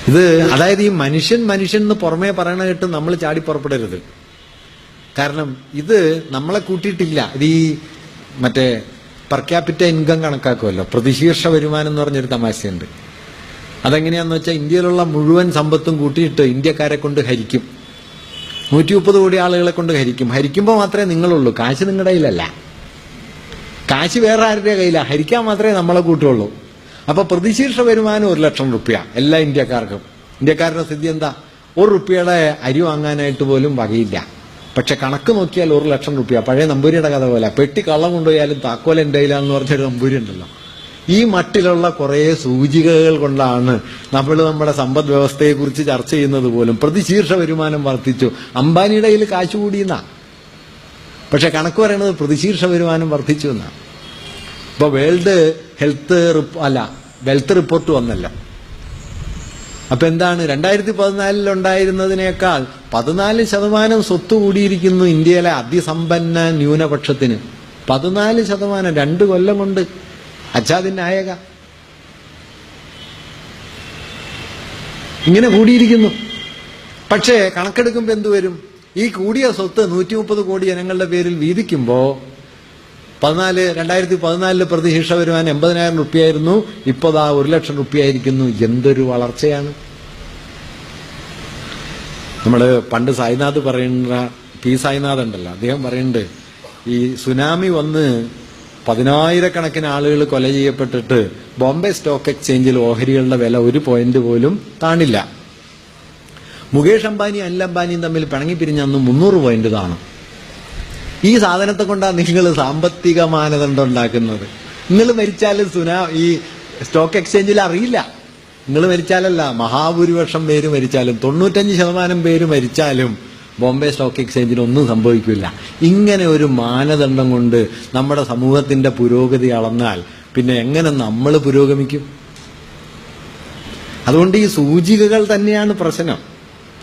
ഇത് അതായത് ഈ മനുഷ്യൻ എന്ന് പുറമേ പറയണ കേട്ട് നമ്മൾ ചാടി പുറപ്പെടരുത്. കാരണം ഇത് നമ്മളെ കൂട്ടിയിട്ടില്ല. ഇത് ഈ മറ്റേ പെർ ക്യാപിറ്റ ഇൻകം കണക്കാക്കുമല്ലോ, പ്രതിശീർഷ വരുമാനം എന്ന് പറഞ്ഞൊരു തമാശയുണ്ട്. അതെങ്ങനെയാന്ന് വെച്ചാൽ ഇന്ത്യയിലുള്ള മുഴുവൻ സമ്പത്തും കൂട്ടിയിട്ട് ഇന്ത്യക്കാരെ കൊണ്ട് ഹരിക്കും. 130 കോടി ആളുകളെ കൊണ്ട് ഹരിക്കുമ്പോൾ മാത്രമേ നിങ്ങളുള്ളൂ. കാശ് നിങ്ങളുടെ കയ്യിലല്ല, കാശ് വേറെ ആരുടെ കയ്യിലാണ്. ഹരിക്കാൻ മാത്രമേ നമ്മളെ കൂട്ടുള്ളൂ. അപ്പൊ പ്രതിശീർഷ വരുമാനം 1 ലക്ഷം റുപ്യ എല്ലാ ഇന്ത്യക്കാർക്കും. ഇന്ത്യക്കാരുടെ സ്ഥിതി എന്താ? 1 റുപ്യയുടെ അരി വാങ്ങാനായിട്ട് പോലും വകയില്ല. പക്ഷെ കണക്ക് നോക്കിയാൽ 1 ലക്ഷം റുപ്യ. പഴയ നമ്പൂരിയുടെ കഥ പോലെ പെട്ടി കള്ളം കൊണ്ടുപോയാലും താക്കോൽ എൻ്റെ കയ്യിലാന്ന് പറഞ്ഞൊരു നമ്പൂരി ഉണ്ടല്ലോ. ഈ മട്ടിലുള്ള കുറെ സൂചികകൾ കൊണ്ടാണ് നമ്മൾ നമ്മുടെ സമ്പദ് വ്യവസ്ഥയെക്കുറിച്ച് ചർച്ച ചെയ്യുന്നത് പോലും. പ്രതിശീർഷ വരുമാനം വർദ്ധിച്ചു, അംബാനിയുടെ കയ്യിൽ കാശ് കൂടിയെന്നാ. പക്ഷെ കണക്ക് പറയുന്നത് പ്രതിശീർഷ വരുമാനം വർദ്ധിച്ചു എന്നാ. ഇപ്പൊ വേൾഡ് വെൽത്ത് റിപ്പോർട്ട് വന്നല്ലോ. അപ്പൊ എന്താണ്? 2014 ഉണ്ടായിരുന്നതിനേക്കാൾ 14% സ്വത്ത് കൂടിയിരിക്കുന്നു ഇന്ത്യയിലെ അതിസമ്പന്ന ന്യൂനപക്ഷത്തിന്. 14%, 2 കൊല്ലം കൊണ്ട്. അച്ഛാദിനായക ഇങ്ങനെ കൂടിയിരിക്കുന്നു. പക്ഷേ കണക്കെടുക്കുമ്പോ എന്തുവരും? ഈ കൂടിയ സ്വത്ത് 130 കോടി ജനങ്ങളുടെ പേരിൽ വീതിക്കുമ്പോ 2014 പ്രതിശീർഷ വരുമാനം 80,000 റുപ്യായിരുന്നു. ഇപ്പൊ 1 ലക്ഷം റുപ്യായിരിക്കുന്നു. എന്തൊരു വളർച്ചയാണ്! നമ്മള് പണ്ട് സായിനാഥ് പറയുന്ന പി സായിനാഥ് ഉണ്ടല്ലോ, അദ്ദേഹം പറയുന്നുണ്ട്, ഈ സുനാമി വന്ന് 10,000-കണക്കിന് ആളുകൾ കൊല ചെയ്യപ്പെട്ടിട്ട് ബോംബെ സ്റ്റോക്ക് എക്സ്ചേഞ്ചിൽ ഓഹരികളുടെ വില 1 പോയിന്റ് പോലും താണില്ല. മുകേഷ് അംബാനി അനിൽ അംബാനിയും തമ്മിൽ പിണങ്ങി പിരിഞ്ഞ അന്ന് 300 പോയിന്റ് താണു. ഈ സാധനത്തെ കൊണ്ടാണ് നിങ്ങൾ സാമ്പത്തിക മാനദണ്ഡം ഉണ്ടാക്കുന്നത്. നിങ്ങൾ മരിച്ചാൽ ഈ സ്റ്റോക്ക് എക്സ്ചേഞ്ചിൽ അറിയില്ല. നിങ്ങൾ മരിച്ചാലല്ല, മഹാഭൂരിപക്ഷം പേര് മരിച്ചാലും 95% പേര് മരിച്ചാലും ബോംബെ സ്റ്റോക്ക് എക്സ്ചേഞ്ചിന് ഒന്നും സംഭവിക്കില്ല. ഇങ്ങനെ ഒരു മാനദണ്ഡം കൊണ്ട് നമ്മുടെ സമൂഹത്തിന്റെ പുരോഗതി അളന്നാൽ പിന്നെ എങ്ങനെ നമ്മൾ പുരോഗമിക്കും? അതുകൊണ്ട് ഈ സൂചികകൾ തന്നെയാണ് പ്രശ്നം.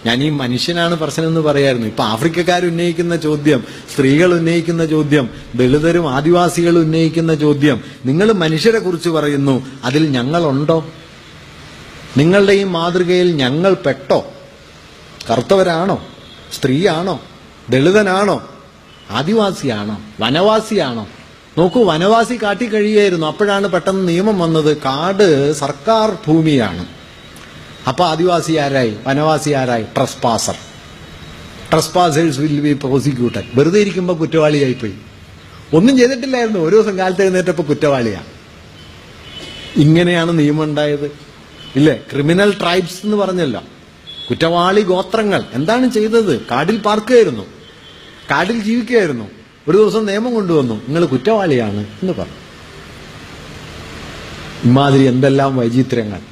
ഞാൻ ഈ മനുഷ്യനാണ് പ്രശ്നം എന്ന് പറയായിരുന്നു. ഇപ്പൊ ആഫ്രിക്കക്കാർ ഉന്നയിക്കുന്ന ചോദ്യം, സ്ത്രീകൾ ഉന്നയിക്കുന്ന ചോദ്യം, ദളിതരും ആദിവാസികൾ ഉന്നയിക്കുന്ന ചോദ്യം, നിങ്ങൾ മനുഷ്യരെ കുറിച്ച് പറയുന്നു, അതിൽ ഞങ്ങളുണ്ടോ? നിങ്ങളുടെ ഈ മാതൃകയിൽ ഞങ്ങൾ പെട്ടോ? കറുത്തവരാണോ? സ്ത്രീയാണോ? ദളിതനാണോ? ആദിവാസിയാണോ? വനവാസിയാണോ? നോക്കൂ, വനവാസി കാട്ടി കഴിയുകയായിരുന്നു. അപ്പോഴാണ് പെട്ടെന്ന് നിയമം വന്നത്, കാട് സർക്കാർ ഭൂമിയാണ്. അപ്പൊ ആദിവാസി ആരായി? വനവാസി ആരായി? Trespassers will be prosecuted. വെറുതെ ഇരിക്കുമ്പോൾ കുറ്റവാളിയായിപ്പോയി. ഒന്നും ചെയ്തിട്ടില്ലായിരുന്നു, ഒരു ദിവസം കാലത്ത് എഴുന്നേറ്റപ്പോ കുറ്റവാളിയാ. ഇങ്ങനെയാണ് നിയമം ഉണ്ടായത്, ഇല്ലേ? ക്രിമിനൽ ട്രൈബ്സ് എന്ന് പറഞ്ഞല്ലോ, കുറ്റവാളി ഗോത്രങ്ങൾ. എന്താണ് ചെയ്തത്? കാടിൽ പാർക്കുകയായിരുന്നു, കാടിൽ ജീവിക്കുകയായിരുന്നു. ഒരു ദിവസം നിയമം കൊണ്ടുവന്നു, നിങ്ങൾ കുറ്റവാളിയാണ് എന്ന് പറഞ്ഞു. ഇമാതിരി എന്തെല്ലാം വൈചിത്ര്യങ്ങൾ!